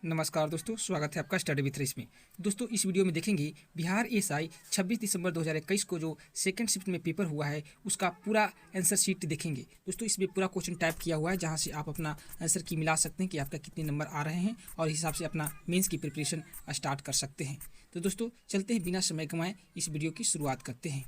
नमस्कार दोस्तों, स्वागत है आपका स्टडी विथ रेस में। दोस्तों, इस वीडियो में देखेंगे बिहार एसआई 26 दिसंबर 2021 को जो सेकंड शिफ्ट में पेपर हुआ है उसका पूरा आंसर शीट देखेंगे। दोस्तों, इसमें पूरा क्वेश्चन टाइप किया हुआ है जहां से आप अपना आंसर की मिला सकते हैं कि आपका कितने नंबर आ रहे हैं और इस हिसाब से अपना मेंस की प्रिपरेशन स्टार्ट कर सकते हैं। तो दोस्तों चलते हैं, बिना समय गंवाए इस वीडियो की शुरुआत करते हैं।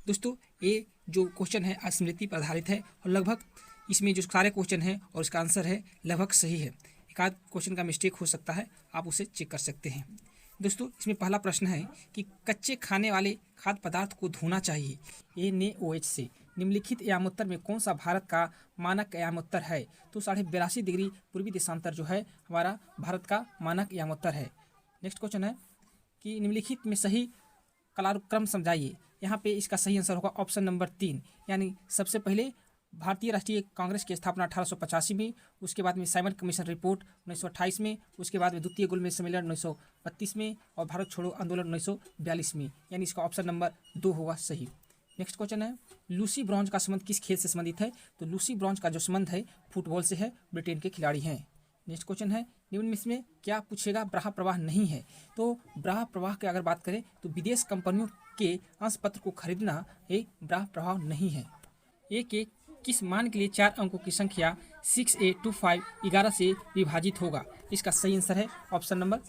दोस्तों, ये जो क्वेश्चन है स्मृति पर आधारित है और लगभग इसमें जो सारे क्वेश्चन हैं और इसका आंसर है लगभग सही है। एक आध क्वेश्चन का मिस्टेक हो सकता है, आप उसे चेक कर सकते हैं। दोस्तों, इसमें पहला प्रश्न है कि कच्चे खाने वाले खाद्य पदार्थ को धोना चाहिए NaOH से निम्नलिखित यामोत्तर में कौन सा भारत का मानक यामोत्तर है? तो 82.5 डिग्री पूर्वी देशांतर जो है हमारा भारत का मानक यामोत्तर है। नेक्स्ट क्वेश्चन है कि निम्नलिखित में सही कालानुक्रम समझाइए। यहाँ पे इसका सही आंसर होगा ऑप्शन नंबर 3, यानी सबसे पहले भारतीय राष्ट्रीय कांग्रेस की स्थापना 1885 में, उसके बाद में साइमन कमीशन रिपोर्ट 1928 में, उसके बाद में द्वितीय गोलमेज सम्मेलन 1932 में और भारत छोड़ो आंदोलन 1942 में, यानी इसका ऑप्शन नंबर 2 होगा सही। नेक्स्ट क्वेश्चन है लूसी ब्रॉन्ज का संबंध किस खेल से संबंधित है? तो लूसी ब्रॉन्ज का जो संबंध है फुटबॉल से है, ब्रिटेन के खिलाड़ी हैं। नेक्स्ट क्वेश्चन है निम्न में इसमें क्या पूछेगा ब्राह प्रवाह नहीं है? तो ब्राह प्रवाह की अगर बात करें तो विदेश कंपनियों के अंश पत्र को खरीदना एक ब्राह प्रवाह नहीं है। एक किस मान के लिए 4 अंकों की संख्या 6a25 11 से विभाजित होगा? इसका सही आंसर है ऑप्शन नंबर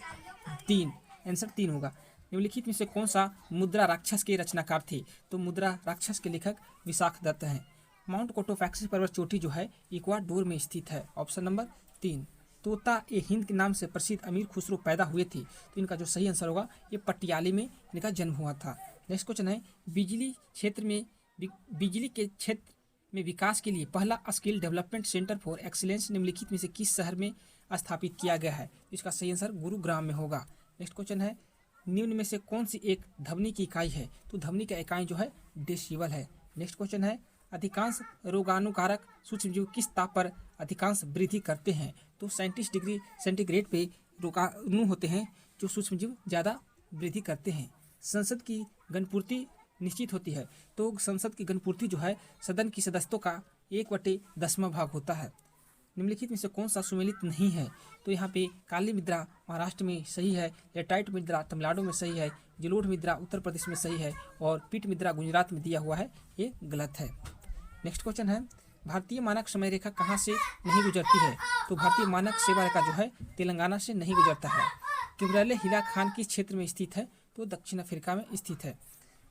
3, आंसर 3 होगा। निम्नलिखित में से कौन सा मुद्रा राक्षस के रचनाकार थे? तो मुद्रा राक्षस के लेखक विशाख दत्त हैं। माउंट कोटोफैक्सी पर्वत चोटी जो है इक्वाडोर में स्थित है, ऑप्शन नंबर 3। तोता ए हिंद के नाम से प्रसिद्ध अमीर खुसरो पैदा हुए थे, तो इनका जो सही आंसर होगा ये पटियाले में इनका जन्म हुआ था। नेक्स्ट क्वेश्चन है बिजली के क्षेत्र में विकास के लिए पहला skill development centre for excellence निम्नलिखित में से किस शहर में स्थापित किया गया है? इसका सही आंसर गुरुग्राम में होगा। नेक्स्ट क्वेश्चन है निम्न में से कौन सी एक ध्वनि की इकाई है? तो ध्वनि का इकाई जो है डेसिबल है। नेक्स्ट क्वेश्चन है अधिकांश रोगाणुकारक सूक्ष्मजीव किस ताप पर अधिकांश वृद्धि करते हैं? तो 37 डिग्री सेंटीग्रेड पे रोगाणु होते हैं जो सूक्ष्मजीव ज़्यादा वृद्धि करते हैं। संसद की गणपूर्ति निश्चित होती है, तो संसद की गणपूर्ति जो है सदन की सदस्यों का 1/10वां भाग होता है। निम्नलिखित में से कौन सा सुमेलित नहीं है? तो यहाँ पे काली मुद्रा महाराष्ट्र में सही है, लेटाइट मुद्रा तमिलनाडु में सही है, जलोढ़ मुद्रा उत्तर प्रदेश में सही है और पीठ मुद्रा गुजरात में दिया हुआ है, ये गलत है। नेक्स्ट क्वेश्चन है भारतीय मानक समय रेखा कहाँ से नहीं गुजरती है? तो भारतीय मानक सेवा रेखा जो है तेलंगाना से नहीं गुजरता है। किब्राले हिला खान किस क्षेत्र में स्थित है? तो दक्षिण अफ्रीका में स्थित है।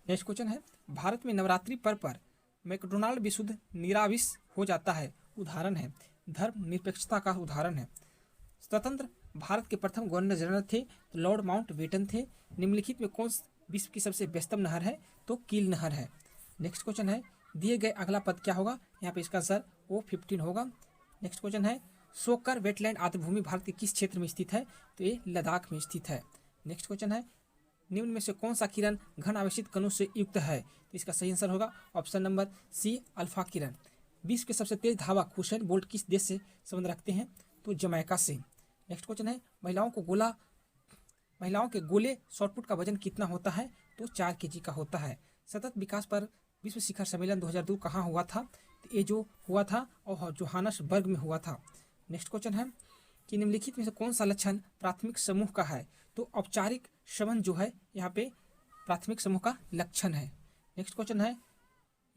नेक्स्ट क्वेश्चन है भारत में नवरात्रि पर्व पर मैकडोनाल्ड विशुद्ध निराविष हो जाता है, उदाहरण है। धर्म निरपेक्षता का उदाहरण है। स्वतंत्र भारत के प्रथम गवर्नर जनरल थे तो लॉर्ड माउंटबेटन थे। निम्नलिखित में कौन विश्व की सबसे व्यस्तम नहर है? तो कील नहर है। नेक्स्ट क्वेश्चन है दिए गए अगला पद क्या होगा? यहाँ पे इसका आंसर O15 होगा। नेक्स्ट क्वेश्चन है सोकर वेटलैंड आर्द्रभूमि भारत के किस क्षेत्र में स्थित है? तो ये लद्दाख में स्थित है। नेक्स्ट क्वेश्चन है निम्न में से कौन सा किरण घन आवेशित कणों से युक्त है? तो इसका सही आंसर होगा ऑप्शन नंबर C, अल्फा किरण। विश्व के सबसे तेज धावक हुसैन बोल्ट किस देश से संबंध रखते हैं? तो जमैका से। नेक्स्ट क्वेश्चन है महिलाओं के गोले शॉटपुट का वजन कितना होता है? तो 4 kg का होता है। सतत विकास पर विश्व शिखर सम्मेलन 2002 कहाँ हुआ था? तो ये जो हुआ था और जोहान्सबर्ग में हुआ था। नेक्स्ट क्वेश्चन है कि निम्नलिखित में से कौन सा लक्षण प्राथमिक समूह का है? तो औपचारिक संबंध जो है यहाँ पे प्राथमिक समूह का लक्षण है। नेक्स्ट क्वेश्चन है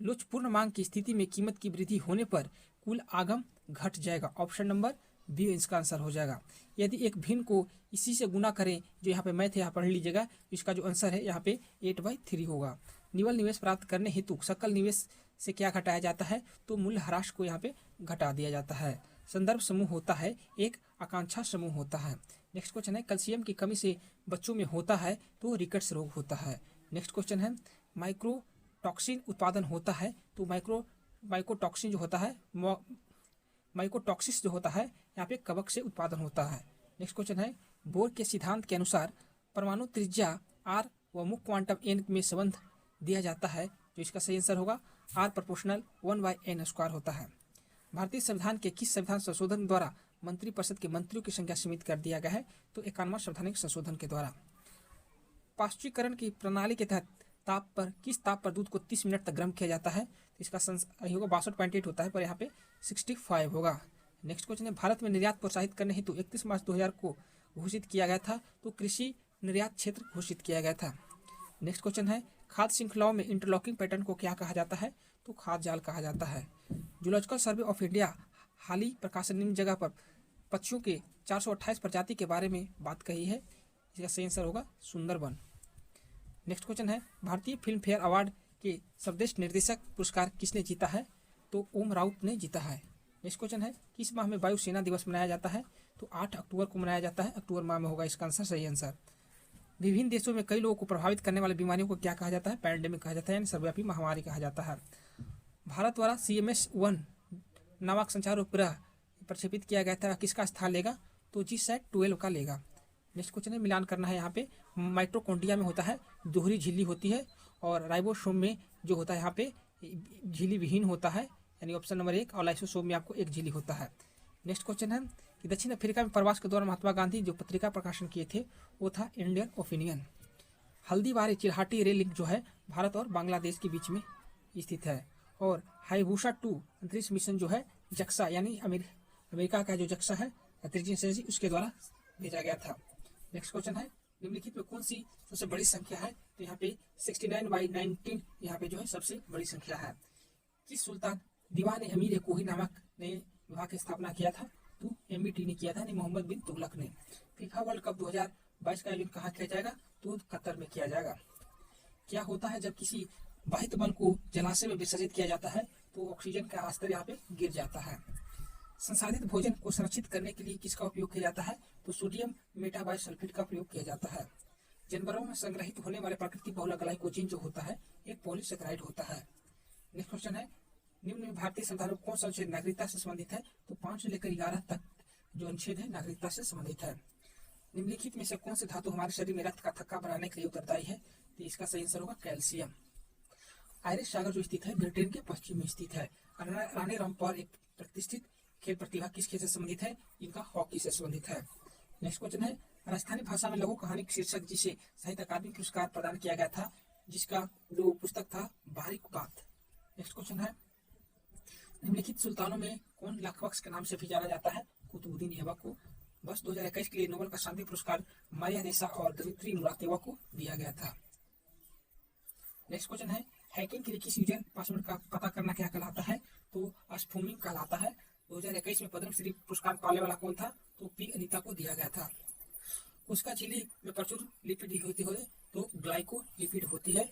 लोचपूर्ण मांग की स्थिति में कीमत की वृद्धि होने पर कुल आगम घट जाएगा, ऑप्शन नंबर बी इसका आंसर हो जाएगा। यदि एक भिन्न को इसी से गुना करें, जो यहाँ पे मैथ यहाँ पढ़ लीजिएगा, इसका जो आंसर है यहाँ पे 8/3 होगा। निवल निवेश प्राप्त करने हेतु सकल निवेश से क्या घटाया जाता है? तो मूल्यह्रास को यहाँ पे घटा दिया जाता है। संदर्भ समूह होता है, एक आकांक्षा समूह होता है। नेक्स्ट क्वेश्चन है कैल्शियम की कमी से बच्चों में होता है तो रिकेट्स रोग होता है। नेक्स्ट क्वेश्चन है माइक्रोटॉक्सिन उत्पादन होता है, तो माइकोटॉक्सिन जो होता है माइकोटॉक्सिस जो होता है यहाँ पे कवक से उत्पादन होता है। नेक्स्ट क्वेश्चन है बोर के सिद्धांत के अनुसार परमाणु त्रिज्या R व मुख्य क्वांटम n में संबंध दिया जाता है, जो इसका सही आंसर होगा R = 1/n² होता है। भारतीय संविधान के किस संविधान संशोधन द्वारा मंत्रिपरिषद के मंत्रियों की संख्या सीमित कर दिया गया है? तो 51वां संवैधानिक संशोधन के द्वारा। पाश्चुरीकरण की प्रणाली के तहत किस ताप पर दूध को 30 मिनट तक गर्म किया जाता है? तो इसका होगा 62.8 होता है, पर यहाँ पे 65 होगा। नेक्स्ट क्वेश्चन है भारत में निर्यात प्रोत्साहित करने हेतु 31 मार्च 2000 को घोषित किया गया था? तो कृषि निर्यात क्षेत्र घोषित किया गया था। नेक्स्ट क्वेश्चन है, खाद्य श्रृंखलाओं में इंटरलॉकिंग पैटर्न को क्या कहा जाता है? तो खाद्य जाल कहा जाता है। जूलॉजिकल सर्वे ऑफ इंडिया हाल ही प्रकाशन निम्न जगह पर पक्षियों के 428 प्रजाति के बारे में बात कही है। इसका सही आंसर होगा सुंदरबन। नेक्स्ट क्वेश्चन है, भारतीय फिल्म फेयर अवार्ड के सर्वश्रेष्ठ निर्देशक पुरस्कार किसने जीता है? तो ओम राउत ने जीता है। नेक्स्ट क्वेश्चन है, किस माह में वायुसेना दिवस मनाया जाता है? तो 8 अक्टूबर को मनाया जाता है। अक्टूबर माह में होगा इसका आंसर, सही आंसर। विभिन्न देशों में कई लोगों को प्रभावित करने वाली बीमारियों को क्या कहा जाता है? पैंडेमिक कहा जाता है, यानी सर्वव्यापी महामारी कहा जाता है। भारत द्वारा CMS-1 नामक संचार उपग्रह प्रक्षेपित किया गया था, किसका स्थान लेगा? तो GSAT-12 का लेगा। नेक्स्ट क्वेश्चन है, मिलान करना है। यहाँ पे माइटोकॉन्ड्रिया में होता है दोहरी झिल्ली होती है, और राइबोसोम में जो होता है यहाँ पे झिल्ली विहीन होता है, यानी ऑप्शन नंबर 1, और लाइसोसोम में आपको एक झिल्ली होता है। नेक्स्ट क्वेश्चन है कि दक्षिण अफ्रीका में प्रवास के दौरान महात्मा गांधी जो पत्रिका प्रकाशन किए थे वो था Indian opinion. Haldibari Chilahati rail link जो है भारत और बांग्लादेश के बीच में स्थित है। और हाइबूसा 2 अंतरिक्ष मिशन जो है जक्सा यानी अमेरिका का जो जक्सा है अंतरिक्ष एजेंसी उसके द्वारा भेजा गया था। नेक्स्ट क्वेश्चन है, निम्नलिखित में कौन सी सबसे बड़ी संख्या है? तो यहाँ पे 69/19 यहाँ पे जो है सबसे बड़ी संख्या है। किस सुल्तान दीवान अमीर कोही नामक ने विवाह की स्थापना किया था? तो MBT ने किया था, यानी मोहम्मद बिन तुगलक ने। फीफा वर्ल्ड कप 2022 का आयोजन कहाँ किया जाएगा? तो कतर में किया जाएगा। क्या होता है जब किसी बाहित बल को जलाशय में विसर्जित किया जाता है? तो ऑक्सीजन का स्तर यहाँ पे गिर जाता है। संसाधित भोजन को संरक्षित करने के लिए किसका उपयोग किया जाता है? तो सोडियम मेटाबाइसल्फेट का प्रयोग किया जाता है। जानवरों में संग्रहित होने वाले प्राकृतिक बहुलक ग्लाइकोजीन जो होता है एक पॉलीसेकेराइड होता है। नेक्स्ट क्वेश्चन है, निम्न में भारतीय संविधान में कौन सा अनुच्छेद नागरिकता से संबंधित है? तो 5 से लेकर 11 तक जो अनुच्छेद है नागरिकता से संबंधित है। निम्नलिखित में से कौन से धातु हमारे शरीर में रक्त का थक्का बनाने के लिए उत्तरदायी है? तो इसका सही आंसर होगा कैल्शियम। आयरिश सागर जो स्थित है ब्रिटेन के पश्चिम में स्थित है। रानी रामपाल एक प्रतिष्ठित खेल प्रतिभा किस खेल से संबंधित है? इनका हॉकी से संबंधित है। नेक्स्ट क्वेश्चन है, राजस्थानी भाषा में लघु कहानी शीर्षक जिसे साहित्य अकादमी पुरस्कार प्रदान किया गया था, जिसका जो पुस्तक था बारीक बात। नेक्स्ट क्वेश्चन है, निम्नलिखित सुल्तानों में कौन लाखबख्श के नाम से भी जाना जाता है? कुतुबुद्दीन ऐबक को। वर्ष 2021 के लिए नोबेल का शांति पुरस्कार मारिया रेसा और दमित्री मुरातेवा को दिया गया था। नेक्स्ट क्वेश्चन है, हैकिंग के लिए किस यूजर पासवर्ड का पता करना क्या कहलाता है? तो स्पूमिंग कहलाता है। 2021 में पद्मश्री पुरस्कार पाने वाला कौन था? तो पी अनीता को दिया गया था। उसका झिल्ली में प्रचुर लिपिड होती है तो ग्लाइकोलिपिड होती है।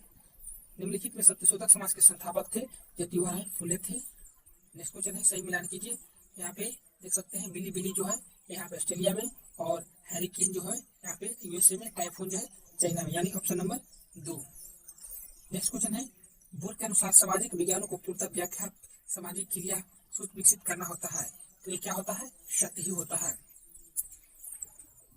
निम्नलिखित में सत्यशोधक समाज के संस्थापक थे ज्योतिबा फुले थे। नेक्स्ट क्वेश्चन है, सही मिलान कीजिए। यहाँ पे देख सकते हैं बिली बिली जो है यहाँ पे ऑस्ट्रेलिया में, और हैरिकेन जो है यहाँ पे USA में, टाइफून जो है चाइना में, यानी ऑप्शन नंबर 2। नेक्स्ट क्वेश्चन है, बोर के अनुसार सामाजिक विज्ञानों को पूर्णतः व्याख्या सामाजिक क्रिया सोच विकसित करना होता है। तो ये क्या होता है? सत्य ही होता है।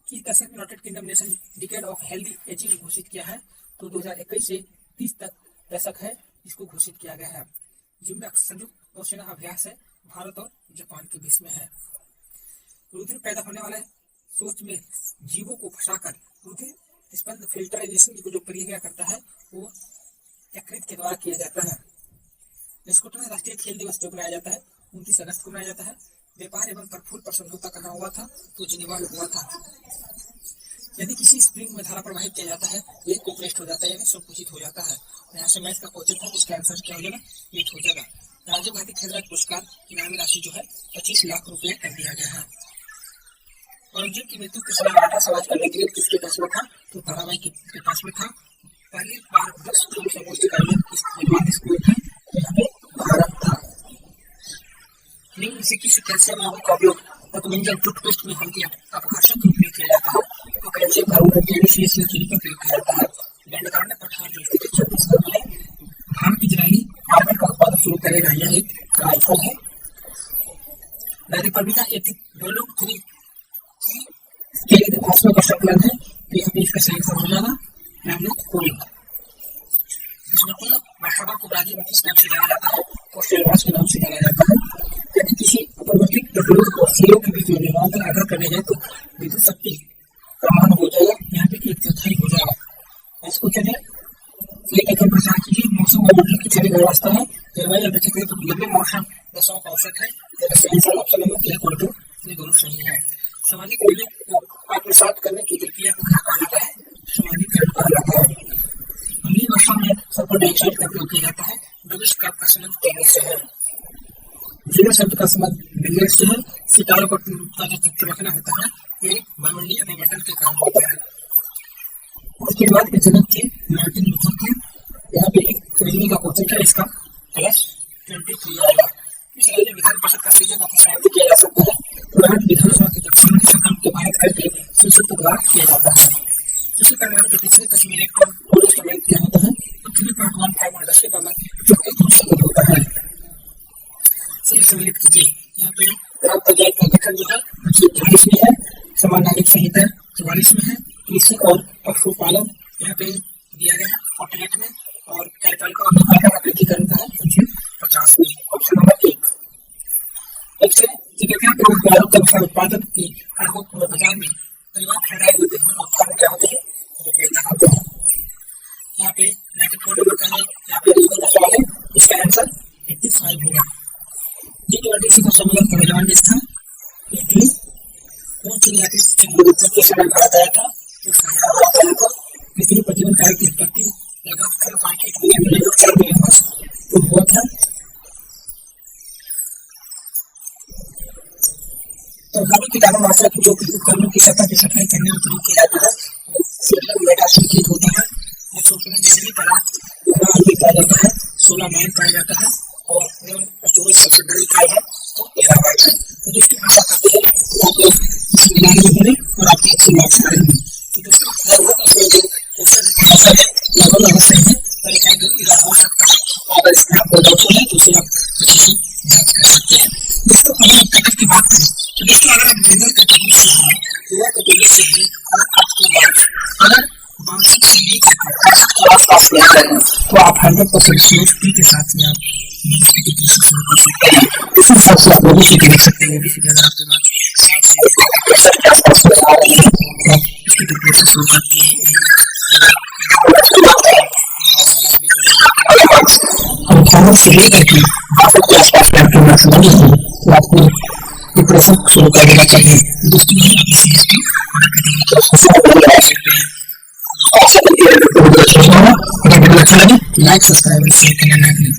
किस दशक में United kingdom nation decade of healthy ageing घोषित किया है? तो 2021 से 30 तक दशक है, इसको घोषित किया गया है। जिम्बैक संयुक्त नौसेना अभ्यास है, भारत और जापान के बीच में है। रुधिर पैदा होने वाले सोच में जीवों को फंसाकर रुधिर स्पंद फिल्टराइजेशन की जो प्रक्रिया करता है वो यकृत के द्वारा किया जाता है। इसको राष्ट्रीय खेल दिवस जो मनाया जाता है 29 अगस्त को मनाया जाता है। व्यापार एवं परफूल पर समझौता कहाँ हुआ था? तो जिनेवा में हुआ था। यदि किसी स्प्रिंग में धारा प्रवाहित किया जाता है तो एक कंप्रेस्ड हो जाता है, यानी संकुचित हो जाता है। यहाँ से मैथ का क्वेश्चन था, इसका आंसर क्या हो जाएगा? 8 हो जाएगा। राजीव गांधी खेल रत्न पुरस्कार इनामी राशि जो है 25 लाख रुपए कर दिया गया है। औरंगजेब की मृत्यु के समय मराठा समाज का नेतृत्व किसके पास में था? तो ताराबाई के पास में था। पहली बार विश्व फिल्म संगोष्ठी का आयोजन किस निर्माण स्कूल था? यहाँ पे भारत था। निम्न से किसी कैल्शियम यौगिक का उपयोग पतमंजन टूथपेस्ट में हल्दी अपघर्षक रूप में किया जाता है? तो कैल्शियम कार्बोनेट NaCl चीनी का प्रयोग किया जाता है। दंडकारण्य पठार जो स्थित छत्तीसगढ़ में, भारत इजरायली मार्बल का उत्पादन शुरू करेगा, यह एक राइफल है। द रिपब्लिका एथिक वॉल्यूम 3 के लिए भाषण का संकलन है, तो यहाँ पे इसका सही आंसर हो जाएगा हैमलेट कोविंग। इसमें पूर्ण भाषा को ब्राजील में किस नाम से जाना जाता है? तो सेल्वास के नाम से जाना जाता है। यदि किसी अपरिवर्तित प्रतिरोध को सिरों के बीच में विभवांतर अगर करने जाए तो विद्युत शक्ति का मान हो जाएगा यहाँ पे 1/4 हो जाएगा। इसको चलिए लेकर प्रचार कीजिए। मौसम और मंडल की छवि व्यवस्था है, जलवायु अपेक्षाकृत तो लंबे मौसम दशाओं का औसत है। ऑप्शन नंबर 1 और 2 ये दोनों सही है। सामाजिक मूल्यों को आत्मसात करने की प्रक्रिया को क्या कहा जाता है? समाजीकरण कहा जाता है। अम्लीय अवस्था में सल्फर डाइऑक्साइड का प्रयोग किया जाता है। डब्ल्यू का संबंध तेल से है। जीरो शब्द का संबंध बिलियर्ड से है। सितारों का जो चित्र रखना होता है ये वायुमंडलीय अपवर्तन के कारण होता है। उसके बाद के जनक थे मार्टिन लूथर थे। यहाँ पे एक ट्रेनिंग का क्वेश्चन है, इसका प्लस 23 आएगा। इस राज्य विधान परिषद का सृजन तथा संयुक्त किया जा सकता है। राज्य विधानसभा के संबंधी संकल्प के पारित करके संसद द्वारा किया जाता है। इसी परमाणु के तीसरे कक्ष में इलेक्ट्रॉन और इलेक्ट्रोलाइट क्या होता है? 3.15 का मान जो कि दूसरा होता है। सही सम्मिलित कीजिए। यहाँ पे ग्राम पंचायत का गठन जो है 40 में है। समान नागरिक संहिता 44 में है। कृषि और पशुपालन यहाँ पे दिया गया है 48 में। और कार्यपालिका और निपालिका का प्राधिकरण का है 50 में। Option number 1। उत्पादन के कारकों को बाजार में परिवहन खरीदाए होते हैं और उत्पादन क्या होते हैं? विक्रेता होते हैं। यहाँ पे 94 नंबर का है। यहाँ पे रीजनिंग का सवाल है, इसका आंसर 85 होगा। G20 का सम्मेलन कब में था? इटली। कौन सी जाति के समय भारत आया था? पृथ्वी पर जीवन कार्य की उत्पत्ति लगभग हुआ था। प्रभावी कीटाणु नाशक जो उपकरणों की सतह की सफाई करने में प्रयोग किया जाता है सोडियम मेटासल्फेट होता है। सोडियम जहरीली पदार्थ पाया जाता है। 16 मैन पाया जाता है और स्टोरेज सबसे बड़ी इकाई है तो टेराबाइट है। तो दोस्तों आशा करते हैं आपको इस मिलाने में बने और आपके अच्छे मार्क्स आएंगे। तो दोस्तों इसमें जो क्वेश्चन है लगभग अवश्य है और एक दो इधर हो सकता है। अगर इसमें आपको डाउट है तो उसे आप अच्छे से जांच कर सकते हैं। दोस्तों अगर आप कटर की बात करें तो दोस्तों अगर आप जनरल कैटेगरी से हैं युवा कैटेगरी से हैं और आपके मार्क्स अगर 62 से नीचे के आसपास के आते हैं तो आप 100% सेफ्टी के साथ में आप इसकी प्रिपरेशन शुरू कर सकते हैं। इस हिसाब से आप ओबीसी के देख सकते हैं। ओबीसी के अगर आपके मार्क्स 60 के आसपास में आ रहे हैं तो आप इसकी प्रिपरेशन शुरू करते हैं। और 58 से लेकर के 62 के आसपास में आपके मार्क्स बने हैं तो आपको प्रिपरेशन शुरू कर देना चाहिए। दोस्तों आप इसी हिस्ट्री अगर कैटेगरी के अगर वीडियो अच्छा लगे लाइक सब्सक्राइब और शेयर करना ना भूलें।